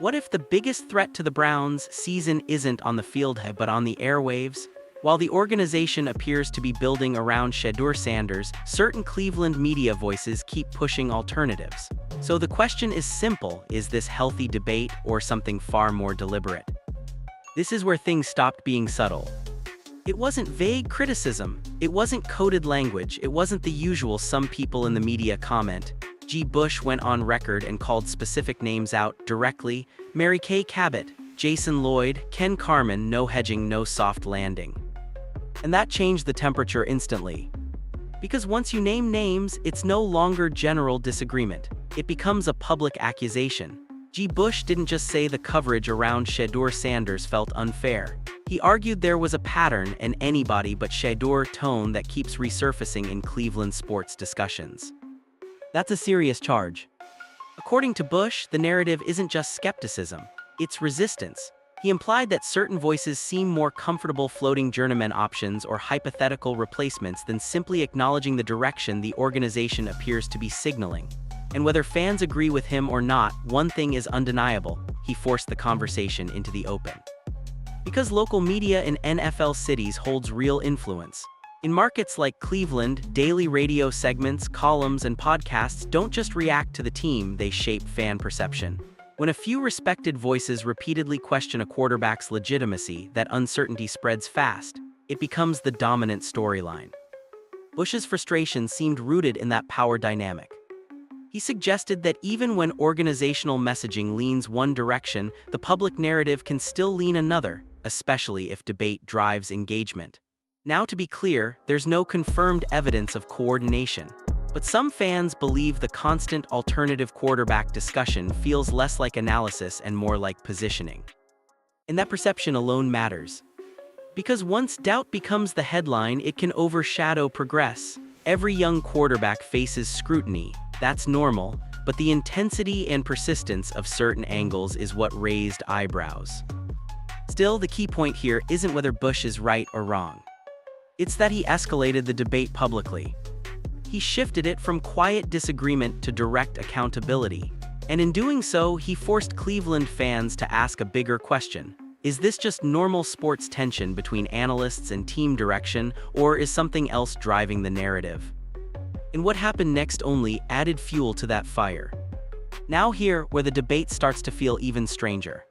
What if the biggest threat to the Browns' season isn't on the field but on the airwaves? While the organization appears to be building around Shedeur Sanders, certain Cleveland media voices keep pushing alternatives. So the question is simple: is this healthy debate or something far more deliberate? This is where things stopped being subtle. It wasn't vague criticism, it wasn't coded language, it wasn't the usual "some people in the media" comment. G. Bush went on record and called specific names out directly: Mary Kay Cabot, Jason Lloyd, Ken Carman. No hedging, no soft landing. And that changed the temperature instantly. Because once you name names, it's no longer general disagreement. It becomes a public accusation. G. Bush didn't just say the coverage around Shedeur Sanders felt unfair. He argued there was a pattern, an anybody but Shedeur tone that keeps resurfacing in Cleveland sports discussions. That's a serious charge. According to Bush, the narrative isn't just skepticism, it's resistance. He implied that certain voices seem more comfortable floating journeyman options or hypothetical replacements than simply acknowledging the direction the organization appears to be signaling. And whether fans agree with him or not, one thing is undeniable: he forced the conversation into the open. Because local media in NFL cities holds real influence. In markets like Cleveland, daily radio segments, columns, and podcasts don't just react to the team, they shape fan perception. When a few respected voices repeatedly question a quarterback's legitimacy, that uncertainty spreads fast. It becomes the dominant storyline. Bush's frustration seemed rooted in that power dynamic. He suggested that even when organizational messaging leans one direction, the public narrative can still lean another, especially if debate drives engagement. Now, to be clear, there's no confirmed evidence of coordination. But some fans believe the constant alternative quarterback discussion feels less like analysis and more like positioning. And that perception alone matters. Because once doubt becomes the headline, it can overshadow progress. Every young quarterback faces scrutiny, that's normal, but the intensity and persistence of certain angles is what raised eyebrows. Still, the key point here isn't whether Bush is right or wrong. It's that he escalated the debate publicly. He shifted it from quiet disagreement to direct accountability. And in doing so, he forced Cleveland fans to ask a bigger question. Is this just normal sports tension between analysts and team direction, or is something else driving the narrative? And what happened next only added fuel to that fire. Now here, where the debate starts to feel even stranger.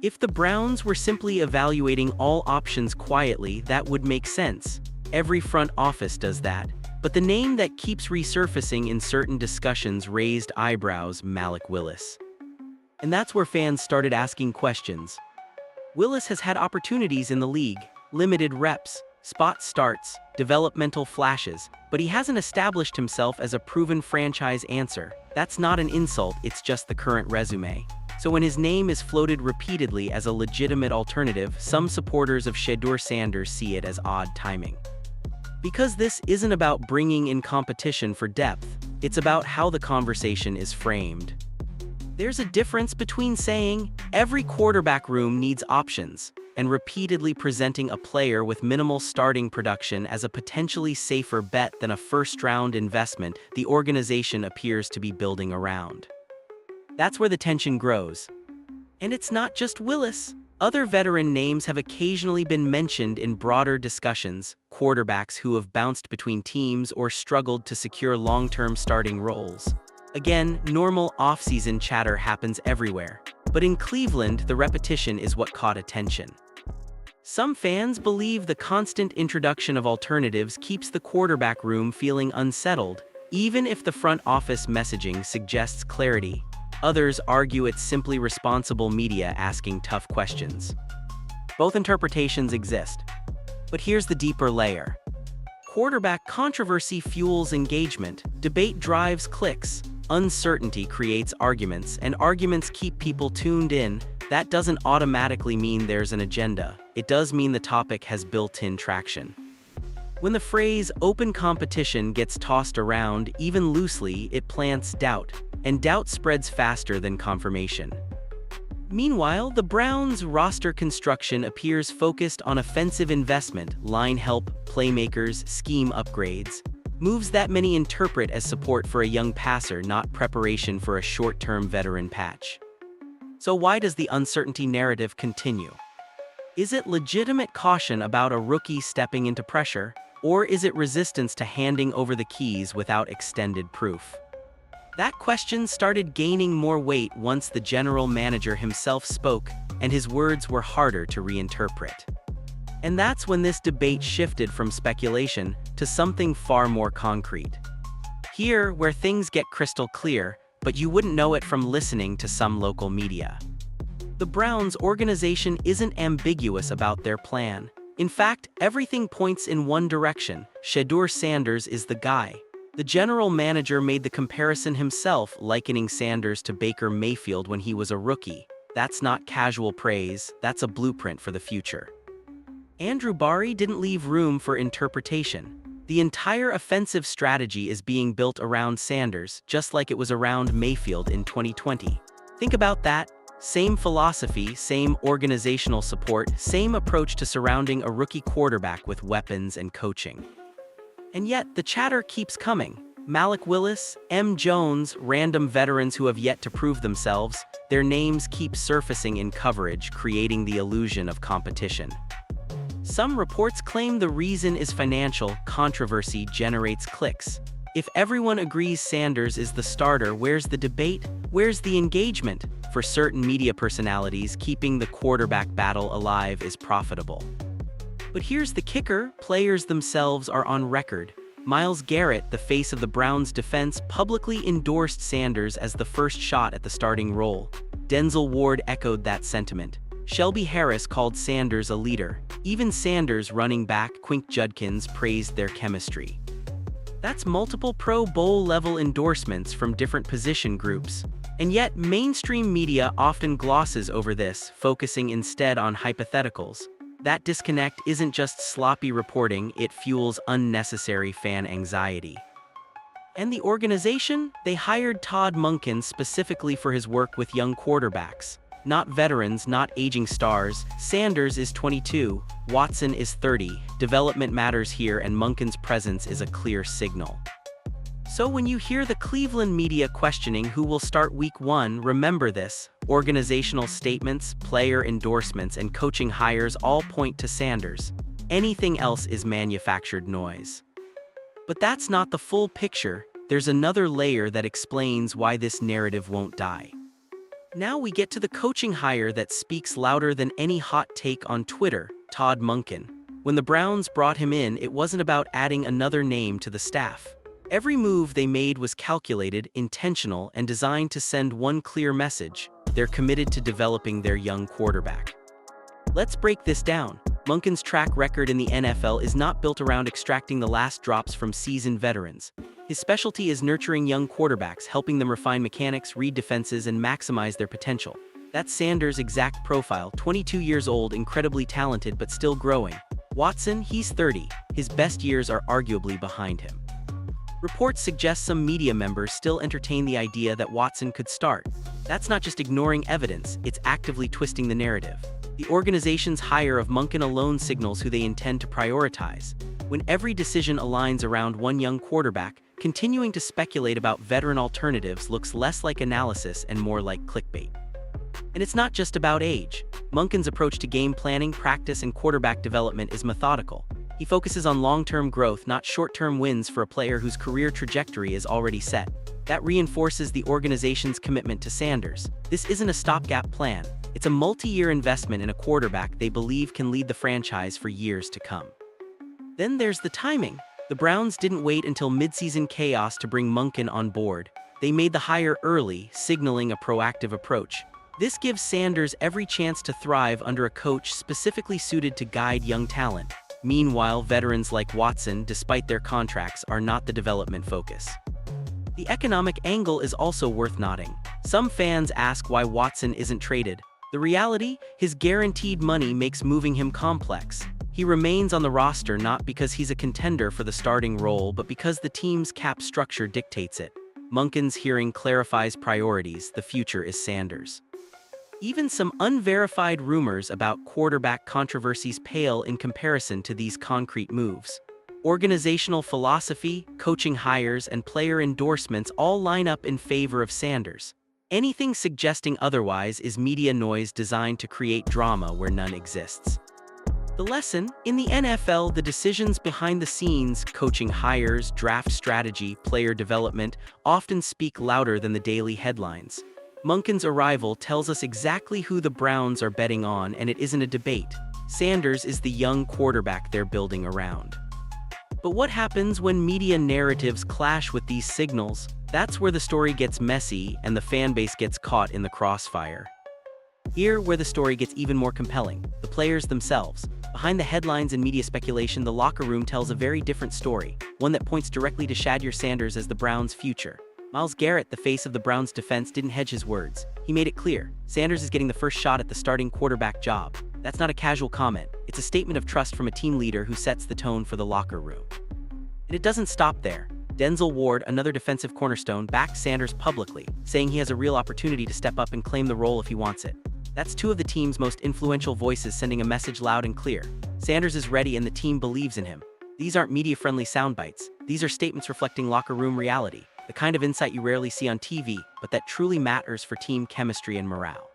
If the Browns were simply evaluating all options quietly, that would make sense. Every front office does that. But the name that keeps resurfacing in certain discussions raised eyebrows: Malik Willis. And that's where fans started asking questions. Willis has had opportunities in the league, limited reps, spot starts, developmental flashes, but he hasn't established himself as a proven franchise answer. That's not an insult, it's just the current resume. So when his name is floated repeatedly as a legitimate alternative, some supporters of Shedeur Sanders see it as odd timing. Because this isn't about bringing in competition for depth, it's about how the conversation is framed. There's a difference between saying, every quarterback room needs options, and repeatedly presenting a player with minimal starting production as a potentially safer bet than a first-round investment the organization appears to be building around. That's where the tension grows. And it's not just Willis. Other veteran names have occasionally been mentioned in broader discussions: quarterbacks who have bounced between teams or struggled to secure long-term starting roles. Again, normal off-season chatter happens everywhere, but in Cleveland, the repetition is what caught attention. Some fans believe the constant introduction of alternatives keeps the quarterback room feeling unsettled, even if the front office messaging suggests clarity. Others argue it's simply responsible media asking tough questions. Both interpretations exist. But here's the deeper layer. Quarterback controversy fuels engagement, debate drives clicks, uncertainty creates arguments, and arguments keep people tuned in. That doesn't automatically mean there's an agenda. It does mean the topic has built-in traction. When the phrase "open competition" gets tossed around, even loosely, it plants doubt. And doubt spreads faster than confirmation. Meanwhile, the Browns' roster construction appears focused on offensive investment, line help, playmakers, scheme upgrades, moves that many interpret as support for a young passer, not preparation for a short-term veteran patch. So why does the uncertainty narrative continue? Is it legitimate caution about a rookie stepping into pressure, or is it resistance to handing over the keys without extended proof? That question started gaining more weight once the general manager himself spoke, and his words were harder to reinterpret. And that's when this debate shifted from speculation to something far more concrete. Here, where things get crystal clear, but you wouldn't know it from listening to some local media. The Browns organization isn't ambiguous about their plan. In fact, everything points in one direction. Shedeur Sanders is the guy. The general manager made the comparison himself, likening Sanders to Baker Mayfield when he was a rookie. That's not casual praise, that's a blueprint for the future. Andrew Barry didn't leave room for interpretation. The entire offensive strategy is being built around Sanders, just like it was around Mayfield in 2020. Think about that. Same philosophy, same organizational support, same approach to surrounding a rookie quarterback with weapons and coaching. And yet, the chatter keeps coming. Malik Willis, M. Jones, random veterans who have yet to prove themselves, their names keep surfacing in coverage, creating the illusion of competition. Some reports claim the reason is financial. Controversy generates clicks. If everyone agrees Sanders is the starter, where's the debate? Where's the engagement? For certain media personalities, keeping the quarterback battle alive is profitable. But here's the kicker, players themselves are on record. Myles Garrett, the face of the Browns' defense, publicly endorsed Sanders as the first shot at the starting role. Denzel Ward echoed that sentiment. Shelby Harris called Sanders a leader. Even Sanders' running back, Quink Judkins, praised their chemistry. That's multiple Pro Bowl-level endorsements from different position groups. And yet, mainstream media often glosses over this, focusing instead on hypotheticals. That disconnect isn't just sloppy reporting, it fuels unnecessary fan anxiety. And the organization? They hired Todd Monken specifically for his work with young quarterbacks. Not veterans, not aging stars. Sanders is 22, Watson is 30. Development matters here, and Monken's presence is a clear signal. So when you hear the Cleveland media questioning who will start week 1, remember this. Organizational statements, player endorsements, and coaching hires all point to Sanders. Anything else is manufactured noise. But that's not the full picture. There's another layer that explains why this narrative won't die. Now we get to the coaching hire that speaks louder than any hot take on Twitter, Todd Monken. When the Browns brought him in, it wasn't about adding another name to the staff. Every move they made was calculated, intentional, and designed to send one clear message: they're committed to developing their young quarterback. Let's break this down. Monken's track record in the NFL is not built around extracting the last drops from seasoned veterans. His specialty is nurturing young quarterbacks, helping them refine mechanics, read defenses, and maximize their potential. That's Sanders' exact profile, 22 years old, incredibly talented but still growing. Watson, he's 30. His best years are arguably behind him. Reports suggest some media members still entertain the idea that Watson could start. That's not just ignoring evidence, it's actively twisting the narrative. The organization's hire of Monken alone signals who they intend to prioritize. When every decision aligns around one young quarterback, continuing to speculate about veteran alternatives looks less like analysis and more like clickbait. And it's not just about age. Monken's approach to game planning, practice, and quarterback development is methodical. He focuses on long-term growth, not short-term wins for a player whose career trajectory is already set. That reinforces the organization's commitment to Sanders. This isn't a stopgap plan. It's a multi-year investment in a quarterback they believe can lead the franchise for years to come. Then there's the timing. The Browns didn't wait until midseason chaos to bring Monken on board. They made the hire early, signaling a proactive approach. This gives Sanders every chance to thrive under a coach specifically suited to guide young talent. Meanwhile, veterans like Watson, despite their contracts, are not the development focus. The economic angle is also worth noting. Some fans ask why Watson isn't traded. The reality? His guaranteed money makes moving him complex. He remains on the roster not because he's a contender for the starting role, but because the team's cap structure dictates it. Monken's hearing clarifies priorities. The future is Sanders. Even some unverified rumors about quarterback controversies pale in comparison to these concrete moves. Organizational philosophy, coaching hires, and player endorsements all line up in favor of Sanders. Anything suggesting otherwise is media noise designed to create drama where none exists. The lesson: in the NFL, the decisions behind the scenes, coaching hires, draft strategy, player development, often speak louder than the daily headlines. Monken's arrival tells us exactly who the Browns are betting on, and it isn't a debate. Sanders is the young quarterback they're building around. But what happens when media narratives clash with these signals? That's where the story gets messy and the fan base gets caught in the crossfire. Here, where the story gets even more compelling, the players themselves. Behind the headlines and media speculation, the locker room tells a very different story, one that points directly to Shedeur Sanders as the Browns' future. Myles Garrett, the face of the Browns' defense, didn't hedge his words. He made it clear: Sanders is getting the first shot at the starting quarterback job. That's not a casual comment, it's a statement of trust from a team leader who sets the tone for the locker room. And it doesn't stop there. Denzel Ward, another defensive cornerstone, backs Sanders publicly, saying he has a real opportunity to step up and claim the role if he wants it. That's two of the team's most influential voices sending a message loud and clear. Sanders is ready and the team believes in him. These aren't media-friendly soundbites. These are statements reflecting locker room reality, the kind of insight you rarely see on TV, but that truly matters for team chemistry and morale.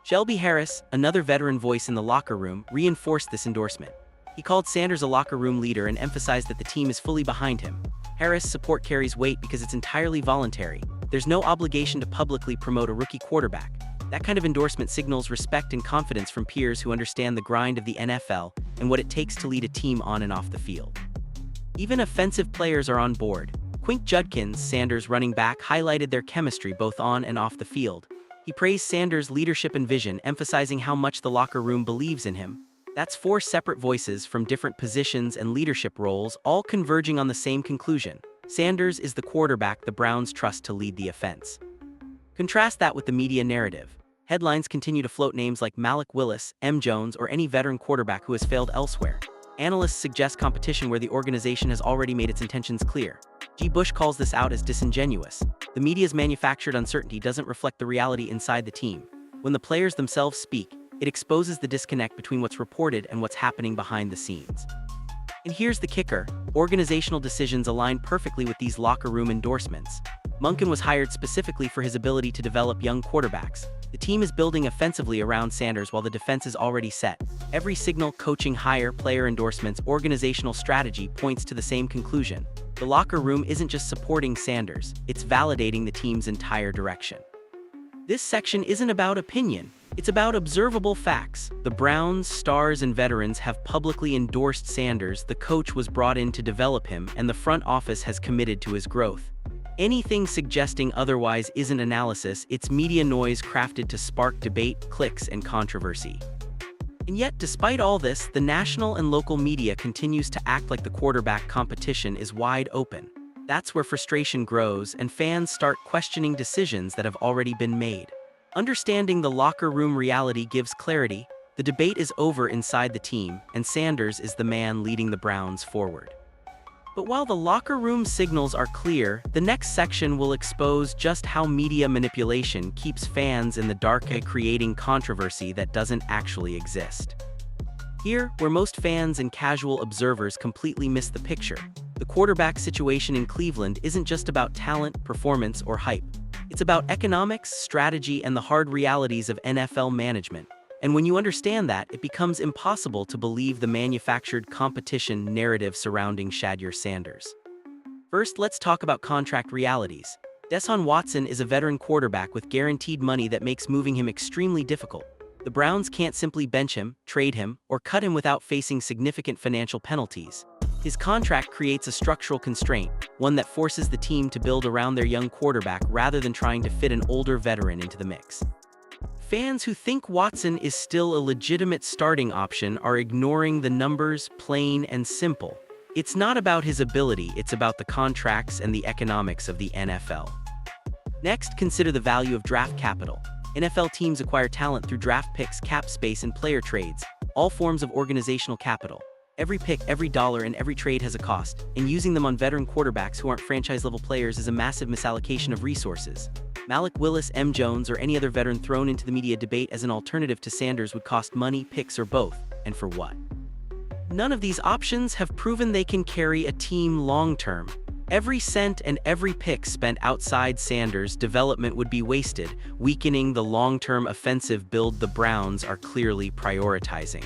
Shelby Harris, another veteran voice in the locker room, reinforced this endorsement. He called Sanders a locker room leader and emphasized that the team is fully behind him. Harris' support carries weight because it's entirely voluntary. There's no obligation to publicly promote a rookie quarterback. That kind of endorsement signals respect and confidence from peers who understand the grind of the NFL and what it takes to lead a team on and off the field. Even offensive players are on board. Quink Judkins, Sanders' running back, highlighted their chemistry both on and off the field. He praised Sanders' leadership and vision, emphasizing how much the locker room believes in him. That's four separate voices from different positions and leadership roles, all converging on the same conclusion: Sanders is the quarterback the Browns trust to lead the offense. Contrast that with the media narrative. Headlines continue to float names like Malik Willis, M. Jones, or any veteran quarterback who has failed elsewhere. Analysts suggest competition where the organization has already made its intentions clear. G. Bush calls this out as disingenuous. The media's manufactured uncertainty doesn't reflect the reality inside the team. When the players themselves speak, it exposes the disconnect between what's reported and what's happening behind the scenes. And here's the kicker: organizational decisions align perfectly with these locker room endorsements. Monken was hired specifically for his ability to develop young quarterbacks. The team is building offensively around Sanders while the defense is already set. Every signal, coaching hire, player endorsements, organizational strategy points to the same conclusion. The locker room isn't just supporting Sanders, it's validating the team's entire direction. This section isn't about opinion, it's about observable facts. The Browns, stars, and veterans have publicly endorsed Sanders, the coach was brought in to develop him, and the front office has committed to his growth. Anything suggesting otherwise isn't analysis, it's media noise crafted to spark debate, clicks, and controversy. And yet, despite all this, the national and local media continues to act like the quarterback competition is wide open. That's where frustration grows and fans start questioning decisions that have already been made. Understanding the locker room reality gives clarity. The debate is over inside the team, and Sanders is the man leading the Browns forward. But while the locker room signals are clear, the next section will expose just how media manipulation keeps fans in the dark, creating controversy that doesn't actually exist. Here, where most fans and casual observers completely miss the picture, the quarterback situation in Cleveland isn't just about talent, performance, or hype. It's about economics, strategy, and the hard realities of NFL management. And when you understand that, it becomes impossible to believe the manufactured competition narrative surrounding Shedeur Sanders. First, let's talk about contract realities. Deshaun Watson is a veteran quarterback with guaranteed money that makes moving him extremely difficult. The Browns can't simply bench him, trade him, or cut him without facing significant financial penalties. His contract creates a structural constraint, one that forces the team to build around their young quarterback rather than trying to fit an older veteran into the mix. Fans who think Watson is still a legitimate starting option are ignoring the numbers, plain and simple. It's not about his ability, it's about the contracts and the economics of the NFL. Next, consider the value of draft capital. NFL teams acquire talent through draft picks, cap space, and player trades, all forms of organizational capital. Every pick, every dollar, and every trade has a cost, and using them on veteran quarterbacks who aren't franchise-level players is a massive misallocation of resources. Malik Willis, M. Jones, or any other veteran thrown into the media debate as an alternative to Sanders would cost money, picks, or both, and for what? None of these options have proven they can carry a team long-term. Every cent and every pick spent outside Sanders' development would be wasted, weakening the long-term offensive build the Browns are clearly prioritizing.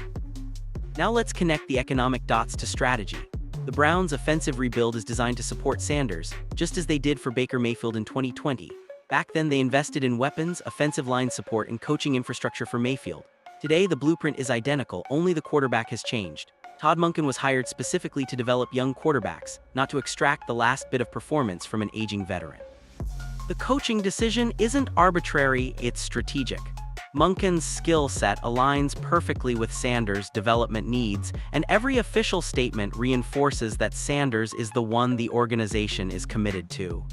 Now let's connect the economic dots to strategy. The Browns' offensive rebuild is designed to support Sanders, just as they did for Baker Mayfield in 2020. Back then they invested in weapons, offensive line support, and coaching infrastructure for Mayfield. Today the blueprint is identical, only the quarterback has changed. Todd Monken was hired specifically to develop young quarterbacks, not to extract the last bit of performance from an aging veteran. The coaching decision isn't arbitrary, it's strategic. Monken's skill set aligns perfectly with Sanders' development needs, and every official statement reinforces that Sanders is the one the organization is committed to.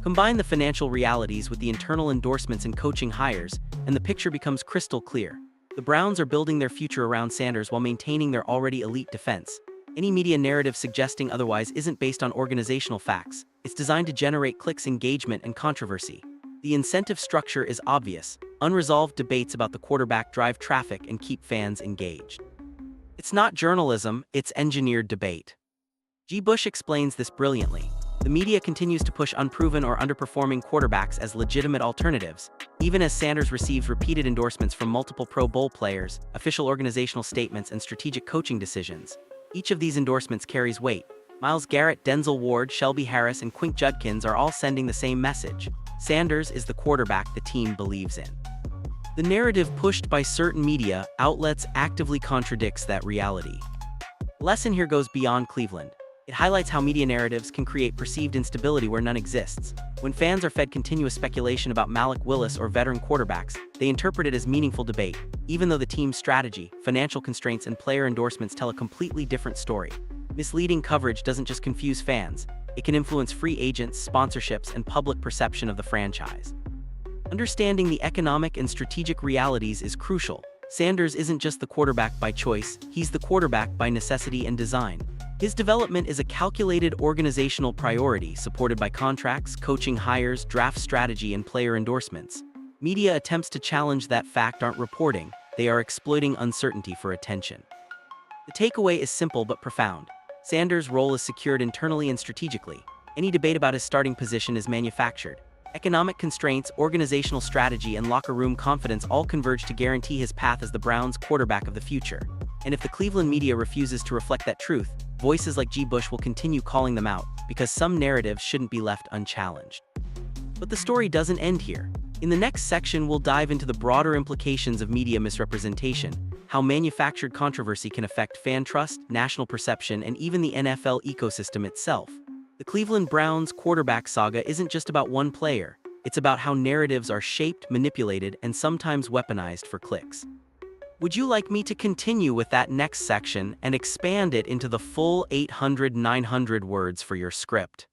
Combine the financial realities with the internal endorsements and coaching hires, and the picture becomes crystal clear. The Browns are building their future around Sanders while maintaining their already elite defense. Any media narrative suggesting otherwise isn't based on organizational facts. It's designed to generate clicks, engagement, and controversy. The incentive structure is obvious. Unresolved debates about the quarterback drive traffic and keep fans engaged. It's not journalism, it's engineered debate. G. Bush explains this brilliantly. The media continues to push unproven or underperforming quarterbacks as legitimate alternatives, even as Sanders receives repeated endorsements from multiple Pro Bowl players, official organizational statements, and strategic coaching decisions. Each of these endorsements carries weight. Myles, Garrett, Denzel Ward, Shelby Harris, and Quink Judkins are all sending the same message. Sanders is the quarterback the team believes in. The narrative pushed by certain media outlets actively contradicts that reality. The lesson here goes beyond Cleveland. It highlights how media narratives can create perceived instability where none exists. When fans are fed continuous speculation about Malik Willis or veteran quarterbacks, they interpret it as meaningful debate, even though the team's strategy, financial constraints, and player endorsements tell a completely different story. Misleading coverage doesn't just confuse fans, it can influence free agents, sponsorships, and public perception of the franchise. Understanding the economic and strategic realities is crucial. Sanders isn't just the quarterback by choice, he's the quarterback by necessity and design. His development is a calculated organizational priority supported by contracts, coaching hires, draft strategy, and player endorsements. Media attempts to challenge that fact aren't reporting, they are exploiting uncertainty for attention. The takeaway is simple but profound. Sanders' role is secured internally and strategically. Any debate about his starting position is manufactured. Economic constraints, organizational strategy, and locker room confidence all converge to guarantee his path as the Browns' quarterback of the future. And if the Cleveland media refuses to reflect that truth, voices like G. Bush will continue calling them out, because some narratives shouldn't be left unchallenged. But the story doesn't end here. In the next section, we'll dive into the broader implications of media misrepresentation, how manufactured controversy can affect fan trust, national perception, and even the NFL ecosystem itself. The Cleveland Browns quarterback saga isn't just about one player, it's about how narratives are shaped, manipulated, and sometimes weaponized for clicks. Would you like me to continue with that next section and expand it into the full 800-900 words for your script?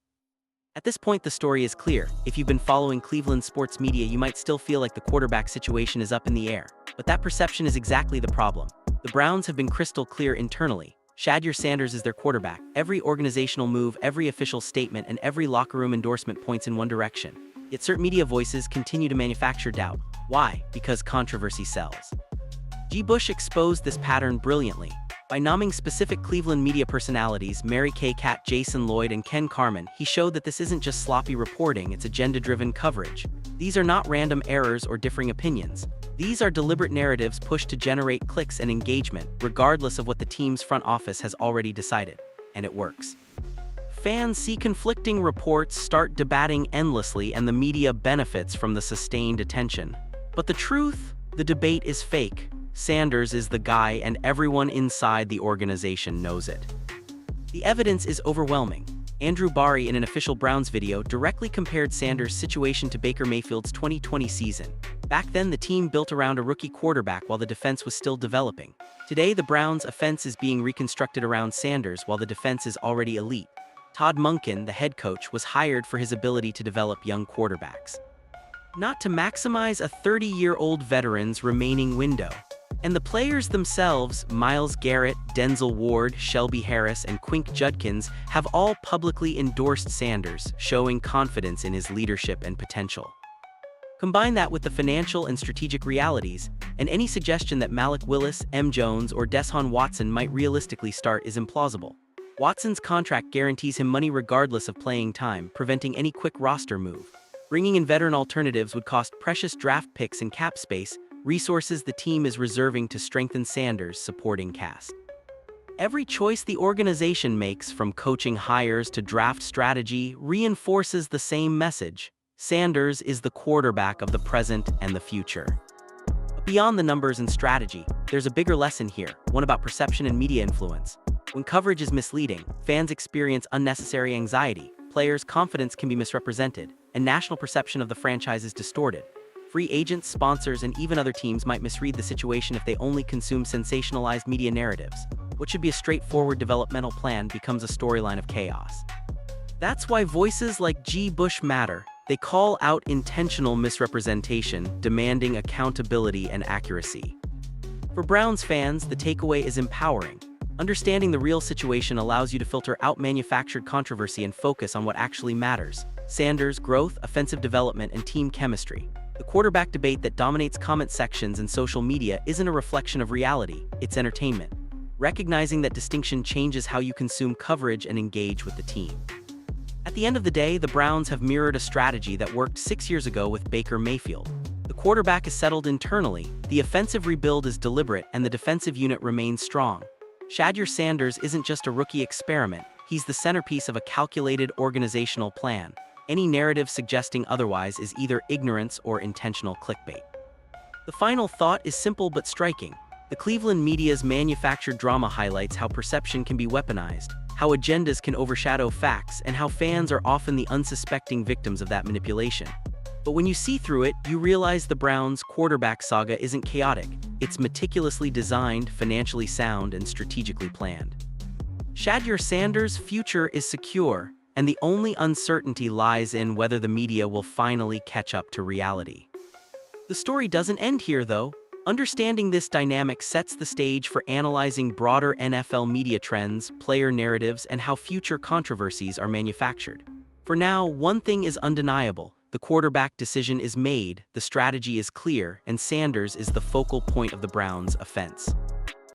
At this point, the story is clear. If you've been following Cleveland sports media, you might still feel like the quarterback situation is up in the air. But that perception is exactly the problem. The Browns have been crystal clear internally. Shedeur Sanders is their quarterback. Every organizational move, every official statement, and every locker room endorsement points in one direction. Yet certain media voices continue to manufacture doubt. Why? Because controversy sells. G. Bush exposed this pattern brilliantly. By naming specific Cleveland media personalities, Mary Kay Cat, Jason Lloyd, and Ken Carman, he showed that this isn't just sloppy reporting, it's agenda-driven coverage. These are not random errors or differing opinions. These are deliberate narratives pushed to generate clicks and engagement, regardless of what the team's front office has already decided. And it works. Fans see conflicting reports, start debating endlessly, and the media benefits from the sustained attention. But the truth? The debate is fake. Sanders is the guy, and everyone inside the organization knows it. The evidence is overwhelming. Andrew Barry, in an official Browns video, directly compared Sanders' situation to Baker Mayfield's 2020 season. Back then, the team built around a rookie quarterback while the defense was still developing. Today, the Browns' offense is being reconstructed around Sanders while the defense is already elite. Todd Monken, the head coach, was hired for his ability to develop young quarterbacks, not to maximize a 30-year-old veteran's remaining window. And the players themselves, Myles, Garrett, Denzel Ward, Shelby Harris, and Quink Judkins, have all publicly endorsed Sanders, showing confidence in his leadership and potential. Combine that with the financial and strategic realities, and any suggestion that Malik Willis, M. Jones, or Deshaun Watson might realistically start is implausible. Watson's contract guarantees him money regardless of playing time, preventing any quick roster move. Bringing in veteran alternatives would cost precious draft picks and cap space, resources the team is reserving to strengthen Sanders' supporting cast. Every choice the organization makes, from coaching hires to draft strategy, reinforces the same message: Sanders is the quarterback of the present and the future. Beyond the numbers and strategy, there's a bigger lesson here, one about perception and media influence. When coverage is misleading, fans experience unnecessary anxiety, players' confidence can be misrepresented, and national perception of the franchise is distorted. Free agents, sponsors, and even other teams might misread the situation if they only consume sensationalized media narratives. What should be a straightforward developmental plan becomes a storyline of chaos. That's why voices like G. Bush matter. They call out intentional misrepresentation, demanding accountability and accuracy. For Browns fans, the takeaway is empowering. Understanding the real situation allows you to filter out manufactured controversy and focus on what actually matters: Sanders' growth, offensive development, and team chemistry. The quarterback debate that dominates comment sections and social media isn't a reflection of reality, it's entertainment. Recognizing that distinction changes how you consume coverage and engage with the team. At the end of the day, the Browns have mirrored a strategy that worked 6 years ago with Baker Mayfield. The quarterback is settled internally, the offensive rebuild is deliberate, and the defensive unit remains strong. Shedeur Sanders isn't just a rookie experiment, he's the centerpiece of a calculated organizational plan. Any narrative suggesting otherwise is either ignorance or intentional clickbait. The final thought is simple but striking. The Cleveland media's manufactured drama highlights how perception can be weaponized, how agendas can overshadow facts, and how fans are often the unsuspecting victims of that manipulation. But when you see through it, you realize the Browns' quarterback saga isn't chaotic. It's meticulously designed, financially sound, and strategically planned. Shedeur Sanders' future is secure, and the only uncertainty lies in whether the media will finally catch up to reality. The story doesn't end here, though. Understanding this dynamic sets the stage for analyzing broader NFL media trends, player narratives, and how future controversies are manufactured. For now, one thing is undeniable: the quarterback decision is made, the strategy is clear, and Sanders is the focal point of the Browns' offense.